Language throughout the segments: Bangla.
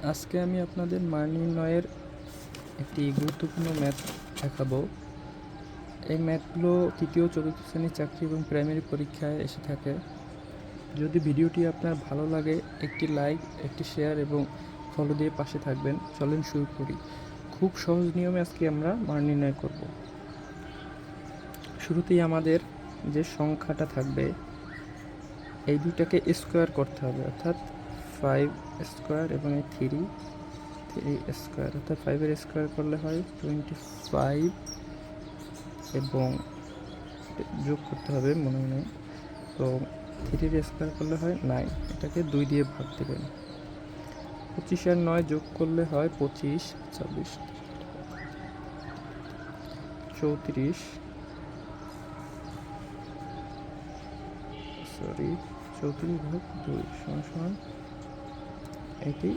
আজকে আমি আপনাদের মান নির্ণয়ের একটি গুরুত্বপূর্ণ ম্যাথ দেখাবো। এই ম্যাথগুলো তৃতীয় চতুর্থ শ্রেণীর চাকরি এবং প্রাইমারি পরীক্ষায় এসে থাকে। যদি ভিডিওটি আপনার ভালো লাগে একটি লাইক, একটি শেয়ার এবং ফলো দিয়ে পাশে থাকবেন। চলেন শুরু করি। খুব সহজ নিয়মে আজকে আমরা মান নির্ণয় করব। শুরুতেই আমাদের যে সংখ্যাটা থাকবে এই দুইটাকে স্কোয়ার করতে হবে, অর্থাৎ 5 স্কোয়ার এবং এই 3 স্কোয়ার, অর্থাৎ 5-এর স্কোয়ার করলে হয় 25 এবং যোগ করতে হবে মনে মনে, তো 3-এর স্কোয়ার করলে হয় 9। এটাকে 2 দিয়ে ভাগ দেবেন। 25 আর 9 যোগ করলে হয় 25, 26, 34 ভাগ 2 সমান এটি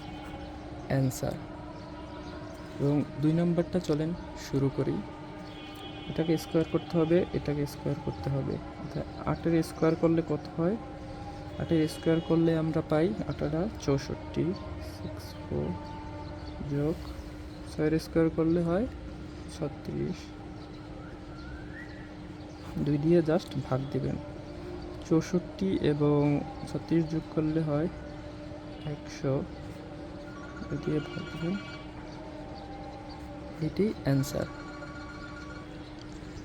অ্যান্সার। এবং 2 নম্বরটা চলেন শুরু করি। এটাকে স্কোয়ার করতে হবে, এটাকে স্কোয়ার করতে হবে। অর্থাৎ 8-এর স্কোয়ার করলে কত হয়? 8-এর স্কোয়ার করলে আমরা পাই 8-টা 64, 64 যোগ 6-এর স্কোয়ার করলে হয় 36, 2 দিয়ে জাস্ট ভাগ দেবেন। 64 এবং 36 যোগ করলে হয় 100, 2 দিয়ে ভাগ দেবেন। এটি অ্যান্সার।